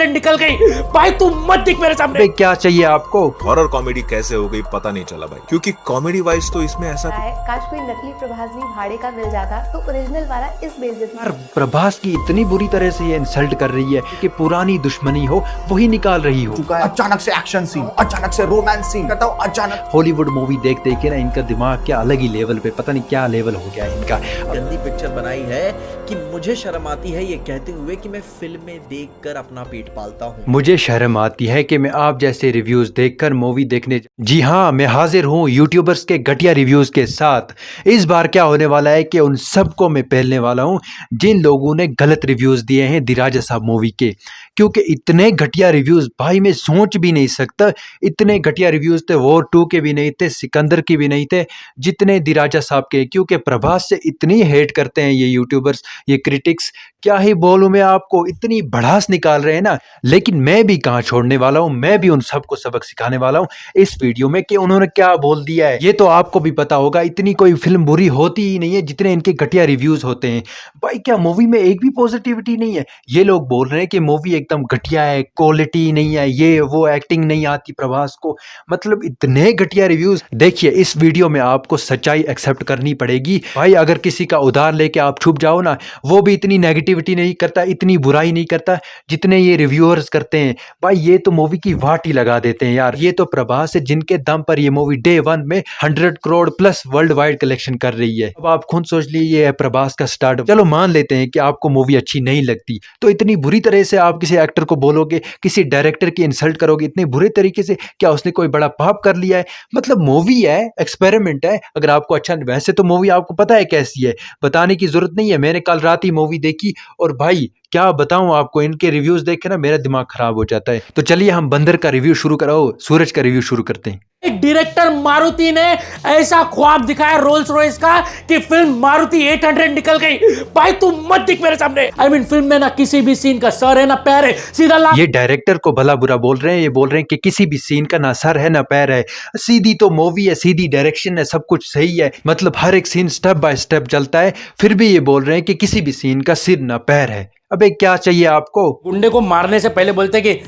800 निकल गई। भाई तू मत दिख मेरे सामने। क्या चाहिए आपको? हॉरर कॉमेडी कैसे हो गई पता नहीं चला भाई, क्योंकि कॉमेडी वाइज तो इसमें ऐसा काश कोई नकली प्रभास भी भाड़े का मिल जाता तो ओरिजिनल वाला इस बेइज्जती। यार प्रभास की इतनी बुरी तरह से ये इंसल्ट कर रही है कि पुरानी दुश्मनी हो वही निकाल रही हो। अचानक से एक्शन सीन, अचानक से रोमांस सीन, कहता हूँ अचानक। हॉलीवुड मूवी देख देख के ना इनका दिमाग क्या अलग ही लेवल पे, पता नहीं क्या लेवल हो गया है इनका। गंदी पिक्चर बनाई है कि मुझे शर्म आती है ये कहते हुए कि मैं फिल्में देखकर अपना पेट पालता हूँ। मुझे शर्म आती है कि मैं आप जैसे रिव्यूज देखकर मूवी देखने, जी हाँ मैं हाजिर हूँ यूट्यूबर्स के घटिया रिव्यूज के साथ। इस बार क्या होने वाला है कि उन सबको मैं पहलने वाला हूँ जिन लोगों ने गलत रिव्यूज दिए हैं दी राजा साहब मूवी के, क्योंकि इतने घटिया रिव्यूज भाई मैं सोच भी नहीं सकता। इतने घटिया रिव्यूज थे वॉर 2 के भी नहीं थे, सिकंदर के भी नहीं थे जितने दी राजा साहब के, क्योंकि प्रभास से इतनी हेट करते हैं ये यूट्यूबर्स, ये क्रिटिक्स, क्या ही बोलूं मैं आपको, इतनी भड़ास निकाल रहे हैं ना। लेकिन मैं भी कहाँ छोड़ने वाला हूँ, मैं भी उन सबको सबक सिखाने वाला हूँ इस वीडियो में कि उन्होंने क्या बोल दिया है। ये तो आपको भी पता होगा, इतनी कोई फिल्म बुरी होती ही नहीं है जितने इनके घटिया रिव्यूज होते हैं। भाई क्या मूवी में एक भी पॉजिटिविटी नहीं है? ये लोग बोल रहे हैं कि मूवी एकदम घटिया है, क्वालिटी नहीं है, ये वो एक्टिंग नहीं आती प्रभास को, मतलब इतने घटिया रिव्यूज। देखिए इस वीडियो में आपको सच्चाई एक्सेप्ट करनी पड़ेगी भाई। अगर किसी का उधार लेके आप छुप जाओ ना, वो भी इतनी नेगेटिविटी नहीं करता, इतनी बुराई नहीं करता जितने ये रिव्यूअर्स करते हैं। भाई ये तो मूवी की वाटी लगा देते हैं यार। ये तो प्रभास है जिनके दम पर ये मूवी डे 1 में 100 crore plus world wide collection कर रही है। अब आप खुद सोच लीजिए ये है प्रभास का स्टार्ट। चलो मान लेते हैं कि आपको मूवी अच्छी नहीं लगती, तो इतनी बुरी तरह से आप किसी एक्टर को बोलोगे, किसी डायरेक्टर की इंसल्ट करोगे इतने बुरे तरीके से, क्या उसने कोई बड़ा पाप कर लिया है? मतलब मूवी है, एक्सपेरिमेंट है। अगर आपको अच्छा, वैसे तो मूवी आपको पता है कैसी है, बताने की जरूरत नहीं है। मैंने कल रात ही मूवी देखी और भाई क्या बताऊं आपको, इनके रिव्यूज देख के ना मेरा दिमाग खराब हो जाता है। तो चलिए हम बंदर का रिव्यू शुरू करो, सूरज का रिव्यू शुरू करते हैं। एक डायरेक्टर मारुति ने ऐसा ख्वाब दिखाया रोल्स रॉयस का कि फिल्म मारुति 800 निकल गई। भाई तू मत दिख मेरे सामने। आई मीन फिल्म में ना किसी भी सीन का सर है ना पैर है, सीधा ये डायरेक्टर को भला बुरा बोल रहे हैं, ये बोल रहे हैं कि किसी भी सीन का ना सर है ना पैर है। सीधी तो मूवी है, सीधी डायरेक्शन है, सब कुछ सही है, मतलब हर एक सीन स्टेप बाय स्टेप चलता है, फिर भी ये बोल रहे हैं कि किसी भी सीन का सिर ना पैर है। अबे क्या चाहिए आपको? गुंडे को मारने से पहले बोलते कि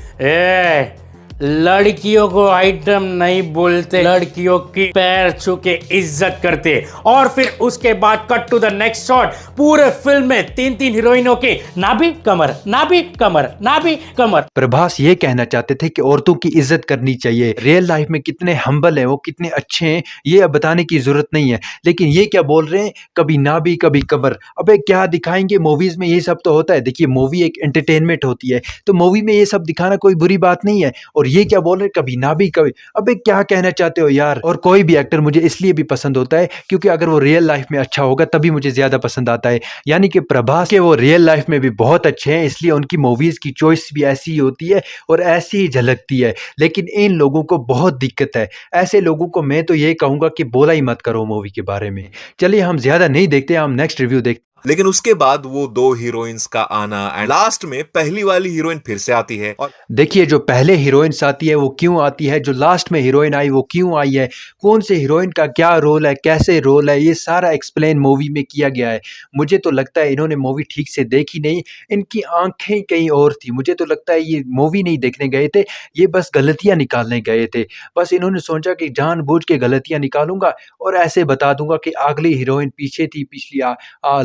लड़कियों को आइटम नहीं बोलते, लड़कियों की पैर छू के इज्जत करते। और फिर उसके बाद cut to the next shot, पूरे फिल्म में 3 हीरोइनों के नाभि कमर, नाभि कमर, नाभि कमर। प्रभास ये कहना चाहते थे कि औरतों की इज्जत करनी चाहिए। रियल लाइफ में कितने हम्बल हैं वो, कितने अच्छे हैं, ये अब बताने की जरूरत नहीं है। लेकिन ये क्या बोल रहे हैं, कभी नाभि कभी कमर। अबे क्या दिखाएंगे, मूवीज में ये सब तो होता है। देखिए मूवी एक एंटरटेनमेंट होती है, तो मूवी में ये सब दिखाना कोई बुरी बात नहीं है। और ये क्या बोल रहे, कभी नाभि कभी, अबे क्या कहना चाहते हो यार। और कोई भी एक्टर मुझे इसलिए भी पसंद होता है क्योंकि अगर वो रियल लाइफ में अच्छा होगा तभी मुझे ज्यादा पसंद आता है। यानी कि प्रभास के वो रियल लाइफ में भी बहुत अच्छे हैं, इसलिए उनकी मूवीज की चॉइस भी ऐसी ही होती है और ऐसी ही झलकती है। लेकिन इन लोगों को बहुत दिक्कत है, ऐसे लोगों को मैं तो ये कहूंगा कि बोला ही मत करो मूवी के बारे में। चलिए हम ज्यादा नहीं देखते, हम नेक्स्ट रिव्यू देखते। लेकिन उसके बाद वो 2 हीरोइंस का आना एंड लास्ट में पहली वाली हीरोइन फिर से आती है। और देखिए जो पहले हीरोइंस आती है वो क्यों आती है, जो लास्ट में हीरोइन आई वो क्यों आई है, कौन से हीरोइन का क्या रोल है, कैसे रोल है, ये सारा एक्सप्लेन मूवी में किया गया है। मुझे तो लगता है इन्होंने मूवी ठीक से देखी नहीं, इनकी आंखें कहीं और थी। मुझे तो लगता है ये मूवी नहीं देखने गए थे, ये बस गलतियां निकालने गए थे। बस इन्होंने सोचा कि जानबूझ के गलतियां निकालूंगा और ऐसे बता दूंगा कि अगली हीरोइन पीछे थी, पिछली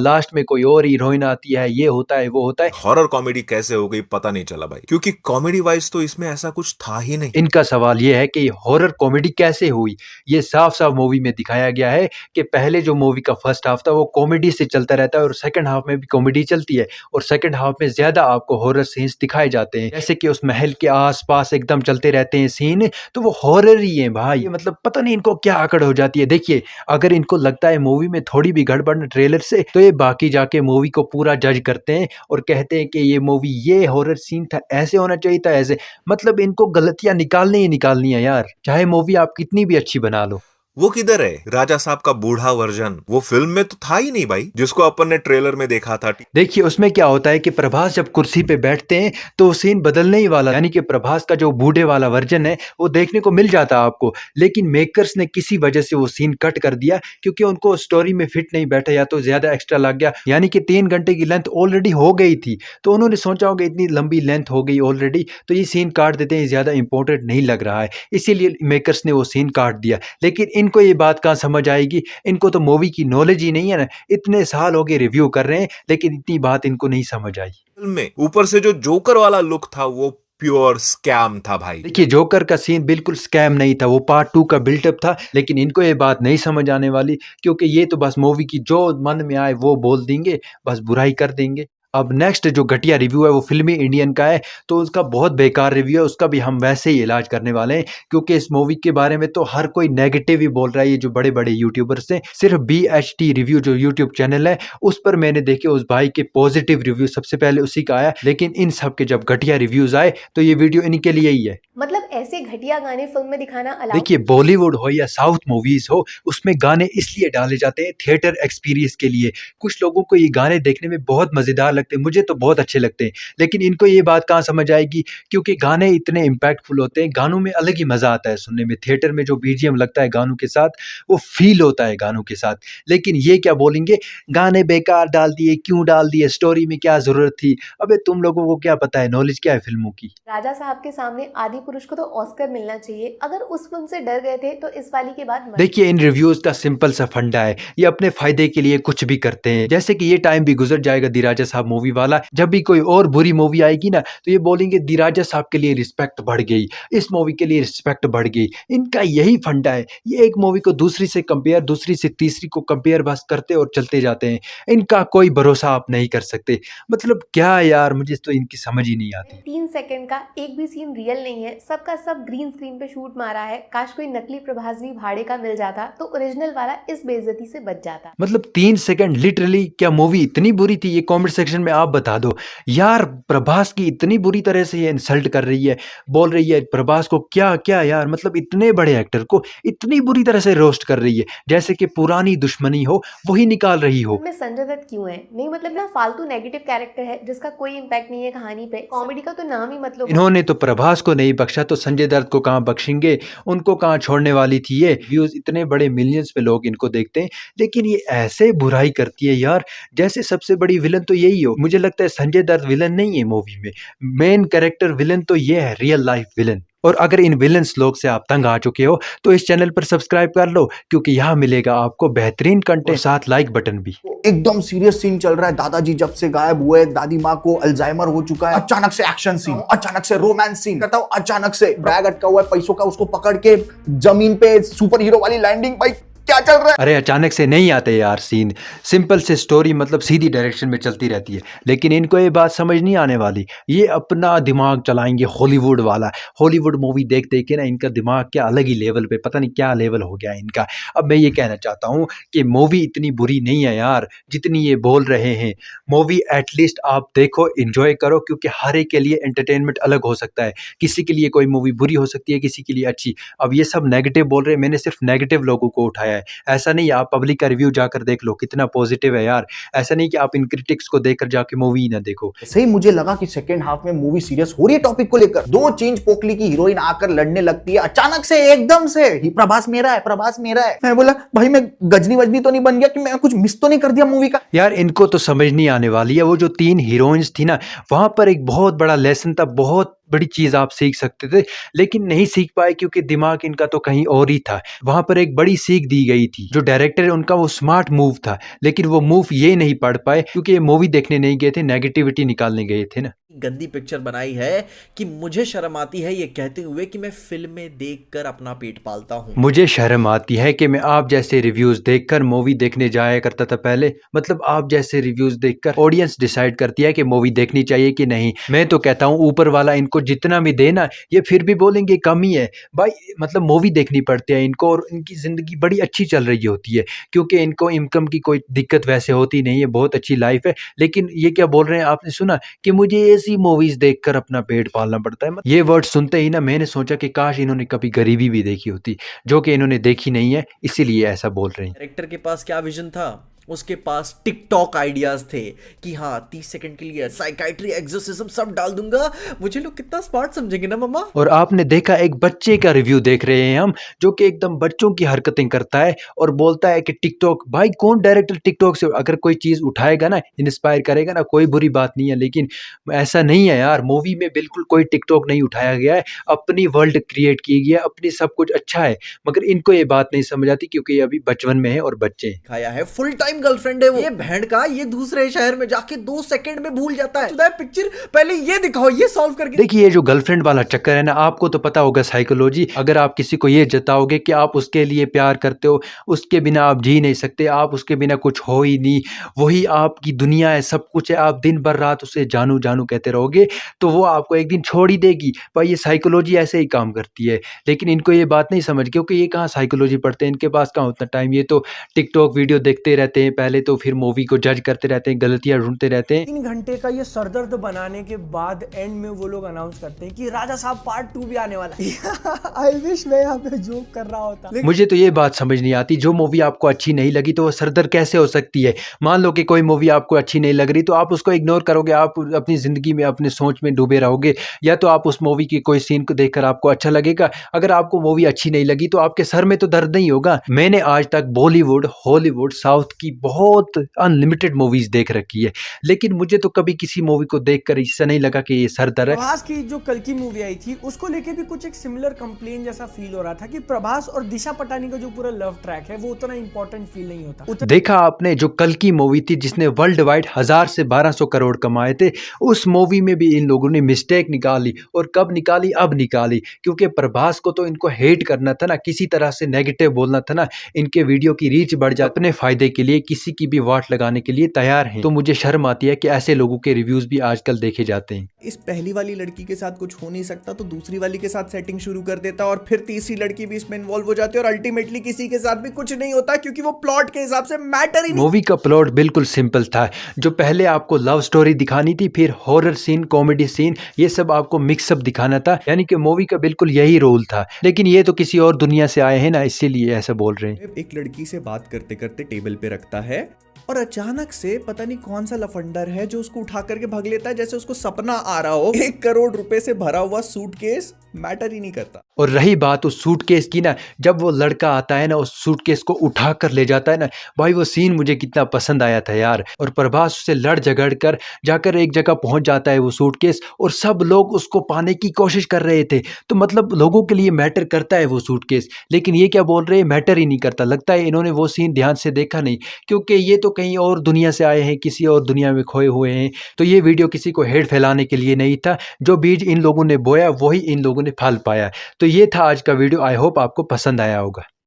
लास्ट में कोई और हीरोइन आती है, ये होता है वो होता है। हॉरर कॉमेडी कैसे हो गई पता नहीं चला भाई, क्योंकि कॉमेडी वाइज तो इसमें ऐसा कुछ था ही नहीं। इनका सवाल ये है कि हॉरर कॉमेडी कैसे हुई। ये साफ साफ मूवी में दिखाया गया है कि पहले जो मूवी का फर्स्ट हाफ था वो कॉमेडी से चलता रहता है और सेकंड हाफ में भी कॉमेडी चलती है, और सेकंड हाफ में ज्यादा आपको हॉरर सीन्स दिखाए जाते हैं, जैसे कि उस महल के आसपास एकदम चलते रहते हैं सीन, तो वो हॉरर ही है भाई। मतलब पता नहीं इनको क्या अकड़ हो जाती है। देखिए अगर इनको लगता है मूवी में थोड़ी भी गड़बड़ ट्रेलर से, तो ये बाकी जाके मूवी को पूरा जज करते हैं और कहते हैं कि ये मूवी, ये हॉरर सीन था, ऐसे होना चाहिए था, ऐसे। मतलब इनको गलतियां निकालनी ही निकालनी है यार, चाहे मूवी आप कितनी भी अच्छी बना लो। वो किधर है राजा साहब का बूढ़ा वर्जन? वो फिल्म में तो था ही नहीं भाई, जिसको अपन ने ट्रेलर में देखा था। देखिए उसमें क्या होता है कि प्रभास जब कुर्सी पे बैठते हैं तो वो सीन बदलने ही वाला, यानी कि प्रभास का जो बूढ़े वाला वर्जन है वो देखने को मिल जाता आपको, लेकिन मेकर्स ने किसी वजह से वो सीन कट कर दिया क्योंकि उनको स्टोरी में फिट नहीं बैठा या तो ज्यादा एक्स्ट्रा लग गया, यानी कि 3 घंटे की लेंथ ऑलरेडी हो गई थी तो उन्होंने सोचा होगा इतनी लंबी लेंथ हो गई ऑलरेडी तो ये सीन काट देते हैं, ज्यादा इंपॉर्टेंट नहीं लग रहा है, इसीलिए मेकर्स ने वो सीन काट दिया। लेकिन इनको ये बात कहाँ समझ आएगी, इनको तो मूवी की नॉलेज ही नहीं है ना, इतने साल हो गए रिव्यू कर रहे हैं लेकिन इतनी बात इनको नहीं समझ आई। फिल्म में ऊपर से जो जोकर वाला लुक था वो प्योर स्कैम था भाई। देखिए जोकर का सीन बिल्कुल स्कैम नहीं था, वो पार्ट 2 का बिल्टअप था, लेकिन इनको ये बात नहीं समझ आने वाली क्योंकि ये तो बस मूवी की जो मन में आए वो बोल देंगे, बस बुराई कर देंगे। अब नेक्स्ट जो घटिया रिव्यू है वो फिल्मी इंडियन का है, तो उसका बहुत बेकार रिव्यू है, उसका भी हम वैसे ही इलाज करने वाले हैं क्योंकि इस मूवी के बारे में तो हर कोई नेगेटिव ही बोल रहा है। ये जो बड़े बड़े यूट्यूबर्स हैं, सिर्फ BHT रिव्यू जो यूट्यूब चैनल है उस पर मैंने देखे उस भाई के पॉजिटिव रिव्यू, सबसे पहले उसी का आया, लेकिन इन सब के जब घटिया रिव्यूज आए तो ये वीडियो इन्हीं के लिए ही है। मतलब ऐसे घटिया गाने फिल्म में दिखाना अलाउ? देखिए बॉलीवुड हो या साउथ मूवीज हो, उसमें गाने इसलिए डाले जाते हैं थिएटर एक्सपीरियंस के लिए। कुछ लोगों को ये गाने देखने में बहुत मजेदार लगते हैं, मुझे तो बहुत अच्छे लगते हैं, लेकिन इनको ये बात कहाँ समझ आएगी क्योंकि गाने इतने इम्पैक्टफुल होते हैं, गानों में अलग ही मजा आता है सुनने में, थिएटर में जो BGM लगता है गानों के साथ वो फील होता है गानों के साथ। लेकिन ये क्या बोलेंगे, गाने बेकार डाल दिए, क्यों डाल दिए, स्टोरी में क्या जरूरत थी। अबे तुम लोगों को क्या पता है, नॉलेज क्या है फिल्मों की। राजा साहब के सामने आदि पुरुष को तो ऑस्कर मिलना चाहिए, अगर उस फिल्म से डर गए थे तो इस वाली के बाद मत। देखिए इन रिव्यूज का सिंपल सा फंडा है, ये अपने फायदे के लिए कुछ भी करते हैं, जैसे कि ये टाइम भी गुजर जाएगा दी राजा साहब मूवी वाला, जब भी कोई और बुरी मूवी आएगी ना तो ये बोलेंगे दी राजा साहब के लिए रिस्पेक्ट बढ़ गई, इस मूवी के लिए रिस्पेक्ट बढ़ गई। इनका यही फंडा है, ये एक मूवी को दूसरी से कंपेयर, दूसरी से तीसरी को कंपेयर बस करते और चलते जाते हैं, इनका कोई भरोसा आप नहीं कर सकते। मतलब क्या यार, मुझे तो इनकी समझ ही नहीं आती। 3 सेकंड का एक भी सीन रियल नहीं है, सबका सब ग्रीन स्क्रीन पे शूट मारा है। काश कोई नकली प्रभास भी भाड़े का मिल जाता तो ओरिजिनल वाला इस बेइज्जती से बच जाता। मतलब 3 सेकंड लिटरली, क्या मूवी इतनी बुरी थी? ये कमेंट सेक्शन में आप बता दो यार। प्रभास की इतनी बुरी तरह से ये इंसल्ट कर रही है, बोल रही है प्रभास को क्या क्या यार, मतलब इतने बड़े एक्टर को इतनी बुरी तरह से रोस्ट कर रही है, जैसे कि पुरानी दुश्मनी हो वही निकाल रही हो। में संजय दत्त क्यों है? नहीं मतलब ना फालतू नेगेटिव कैरेक्टर है जिसका कोई इम्पैक्ट नहीं है कहानी पे, कॉमेडी का तो नाम ही मतलब। इन्होंने तो प्रभास को नहीं बख्शा तो संजय दत्त को कहाँ बख्शेंगे, उनको कहाँ छोड़ने वाली थी ये। व्यूज इतने बड़े मिलियंस पे लोग इनको देखते हैं, लेकिन ये ऐसे बुराई करती है यार, जैसे सबसे बड़ी विलन तो यही हो। मुझे लगता है संजय दत्त विलन नहीं है मूवी में, मेन कैरेक्टर विलन तो ये है, रियल लाइफ विलन। और अगर इन विलन्स लोग से आप तंग आ चुके हो तो इस चैनल पर सब्सक्राइब कर लो, क्योंकि यहाँ मिलेगा आपको बेहतरीन कंटेंट, साथ लाइक बटन भी। एकदम सीरियस सीन चल रहा है, दादाजी जब से गायब हुए, दादी माँ को अल्जाइमर हो चुका है, अचानक से एक्शन सीन, अचानक से रोमांस सीन, कहता हूँ अचानक से बैग अटका हुआ है पैसों का, उसको पकड़ के जमीन पे सुपर हीरो वाली लैंडिंग। भाई क्या चल रहा है? अरे अचानक से नहीं आते यार सीन, सिंपल से स्टोरी मतलब सीधी डायरेक्शन में चलती रहती है, लेकिन इनको ये बात समझ नहीं आने वाली। ये अपना दिमाग चलाएंगे हॉलीवुड वाला, हॉलीवुड मूवी देख देख के ना इनका दिमाग क्या अलग ही लेवल पे, पता नहीं क्या लेवल हो गया इनका। अब मैं ये कहना चाहता हूँ कि मूवी इतनी बुरी नहीं है यार जितनी ये बोल रहे हैं। मूवी एटलीस्ट आप देखो, एंजॉय करो, क्योंकि हर एक के लिए एंटरटेनमेंट अलग हो सकता है। किसी के लिए कोई मूवी बुरी हो सकती है, किसी के लिए अच्छी। अब ये सब नेगेटिव बोल रहे हैं, मैंने सिर्फ नेगेटिव लोगों को उठाया है, ऐसा नहीं। आप पब्लिक का रिव्यू जाकर देख लो कितना पॉजिटिव है यार, ऐसा नहीं कि आप इन क्रिटिक्स को देखकर जाके मूवी ही ना देखो। सही मुझे लगा कि सेकंड हाफ में मूवी सीरियस हो रही है टॉपिक को लेकर, दो चेंज पोकली की हीरोइन आकर लड़ने लगती है अचानक से, एकदम से ही प्रभास मेरा है, प्रभास मेरा है। मैं बोला भाई मैं गजनी वजनी तो नहीं बन गया कि मैं कुछ मिस तो नहीं कर दिया मूवी का? यार इनको तो समझ नहीं आने वाली है। वो जो 3 हीरोइंस थी ना, वहां पर एक बहुत बड़ा लेसन था, बहुत बड़ी चीज आप सीख सकते थे, लेकिन नहीं सीख पाए क्योंकि दिमाग इनका तो कहीं और ही था। वहां पर एक बड़ी सीख दी गई थी, जो डायरेक्टर है उनका वो स्मार्ट मूव था, लेकिन वो मूव ये नहीं पढ़ पाए क्योंकि ये मूवी देखने नहीं गए थे, नेगेटिविटी निकालने गए थे ना। गंदी पिक्चर बनाई है कि मुझे शर्म आती है ये कहते हुए कि मैं फिल्में देखकर अपना पेट पालता हूँ। मुझे शर्म आती है कि मैं आप जैसे रिव्यूज देखकर मूवी देखने जाया करता था पहले। मतलब आप जैसे रिव्यूज देखकर ऑडियंस डिसाइड करती है कि मूवी देखनी चाहिए कि नहीं। मैं तो कहता हूँ ऊपर वाला इनको जितना भी देना, ये फिर भी बोलेंगे कम ही है भाई। मतलब मूवी देखनी पड़ती है इनको, और इनकी जिंदगी बड़ी अच्छी चल रही होती है क्योंकि इनको इनकम की कोई दिक्कत वैसे होती नहीं है, बहुत अच्छी लाइफ है। लेकिन ये क्या बोल रहे हैं, आपने सुना कि मुझे ये ऐसी मूवीज देखकर अपना पेट पालना पड़ता है। ये वर्ड सुनते ही ना मैंने सोचा कि काश इन्होंने कभी गरीबी भी देखी होती, जो कि इन्होंने देखी नहीं है, इसीलिए ऐसा बोल रहे हैं। डायरेक्टर के पास क्या विजन था? उसके पास टिकटॉक आइडियाज थे कि हाँ 30 सेकंड के लिए साइकाइट्री, एक्सोर्सिज्म सब डाल दूंगा। मुझे लोग कितना स्मार्ट समझेंगे ना मम्मा। और आपने देखा एक बच्चे का रिव्यू देख रहे हैं हम, जो कि एकदम बच्चों की हरकतें करता है और बोलता है कि टिकटॉक, भाई कौन डायरेक्टर टिकटॉक से अगर कोई चीज़ उठाएगा ना, इंस्पायर करेगा ना, कोई बुरी बात नहीं है, लेकिन ऐसा नहीं है यार। मूवी में बिल्कुल कोई टिकटॉक नहीं उठाया गया है, अपनी वर्ल्ड क्रिएट की गई है, अपनी सब कुछ अच्छा है, मगर इनको ये बात नहीं समझ आती क्योंकि ये अभी बचपन में है और बच्चे हैं। खाया है, फुल टाइम गर्लफ्रेंड है वो। ये बहन का ये दूसरे शहर में जाके 2 सेकंड में भूल जाता है। पिक्चर पहले ये दिखाओ, ये सॉल्व करके। देखिए ये जो गर्लफ्रेंड वाला चक्कर है ना, आपको तो पता होगा साइकोलॉजी। अगर आप किसी को ये जताओगे कि आप उसके लिए प्यार करते हो, उसके बिना आप जी नहीं सकते, आप उसके बिना कुछ हो ही नहीं, वही आपकी दुनिया है, सब कुछ है, आप दिन भर रात उसे जानू जानू कहते रहोगे, तो वो आपको एक दिन छोड़ ही देगी। भाई ये साइकोलॉजी ऐसे ही काम करती है, लेकिन इनको ये बात नहीं समझ, क्योंकि ये कहाँ साइकोलॉजी पढ़ते हैं, इनके पास कहाँ उतना टाइम। ये तो टिकटॉक वीडियो देखते रहते हैं पहले, तो फिर मूवी को जज करते रहते हैं, गलतियां ढूंढते रहते हैं। 3 घंटे का ये सरदर्द बनाने के बाद एंड में वो लोग अनाउंस करते हैं कि राजा साहब पार्ट 2 भी आने वाला है। आई विश मैं यहाँ पे जोक कर रहा होता। मुझे तो ये बात समझ नहीं आती, जो मूवी आपको अच्छी नहीं लगी तो वो सरदर्द कैसे हो सकती है। मान लो कि कोई मूवी आपको अच्छी नहीं लग रही तो आप उसको इग्नोर करोगे, आप अपनी जिंदगी में अपने सोच में डूबे रहोगे, या तो आप उस मूवी की कोई सीन को देखकर आपको अच्छा लगेगा। अगर आपको मूवी अच्छी नहीं लगी तो आपके सर में तो दर्द नहीं होगा। मैंने आज तक बॉलीवुड, हॉलीवुड, साउथ की बहुत अनलिमिटेड मूवीज देख रखी है, लेकिन मुझे तो कभी किसी मूवी को देखकर इससे नहीं लगा कि ये सर दर्द है। प्रभास की जो कल की मूवी आई थी उसको लेके भी कुछ एक सिमिलर कंप्लेन जैसा फील हो रहा था कि प्रभास और दिशा पटानी का जो पूरा लव ट्रैक है वो उतना इंपॉर्टेंट फील नहीं होता। देखा आपने जो कल की मूवी थी जिसने वर्ल्ड वाइड 1000 से 1200 करोड़ कमाए थे, उस मूवी में भी इन लोगों ने मिस्टेक निकाली। और कब निकाली? अब निकाली, क्योंकि प्रभास को तो इनको हेट करना था ना, किसी तरह से नेगेटिव बोलना था ना, इनके वीडियो की रीच बढ़ जाए, अपने फायदे के लिए किसी की भी वाट लगाने के लिए तैयार हैं। तो मुझे शर्म आती है कि ऐसे लोगों के रिव्यूज भी आजकल देखे जाते हैं। इस पहली वाली लड़की के साथ कुछ हो नहीं सकता तो दूसरी वाली के साथ सेटिंग शुरू कर देता और फिर तीसरी लड़की भी इसमें इन्वॉल्व हो जाती है और अल्टीमेटली किसी के साथ भी कुछ नहीं होता क्योंकि वो प्लॉट के हिसाब से मैटर ही नहीं। मूवी का प्लॉट बिल्कुल सिंपल था, जो पहले आपको लव स्टोरी दिखानी थी, फिर हॉरर सीन, कॉमेडी सीन, ये सब आपको मिक्सअप दिखाना था, यानी कि मूवी का बिल्कुल यही रोल था। लेकिन ये तो किसी और दुनिया से आए हैं ना, इसीलिए ऐसा बोल रहे हैं। एक लड़की से बात करते करते टेबल पे रखता है और अचानक से पता नहीं कौन सा लफंडर है जो उसको उठा करके भाग लेता है, जैसे उसको सपना आ रहा हो। 1 करोड़ रुपए से भरा हुआ सूटकेस मैटर ही नहीं करता। और रही बात उस सूटकेस की ना, जब वो लड़का आता है ना, उस सूटकेस को उठा कर ले जाता है ना, भाई वो सीन मुझे कितना पसंद आया था यार। और प्रभास उससे लड़ झगड़ कर जाकर एक जगह पहुंच जाता है वो सूटकेस, और सब लोग उसको पाने की कोशिश कर रहे थे। तो मतलब लोगों के लिए मैटर करता है वो सूटकेस, लेकिन ये क्या बोल रहे हैं, मैटर ही नहीं करता। लगता है इन्होंने वो सीन ध्यान से देखा नहीं, क्योंकि ये तो कहीं और दुनिया से आए हैं, किसी और दुनिया में खोए हुए हैं। तो ये वीडियो किसी को हेट फैलाने के लिए नहीं था, जो बीज इन लोगों ने बोया वही इन लोगों ने फल पाया। तो ये था आज का वीडियो, आई होप आपको पसंद आया होगा।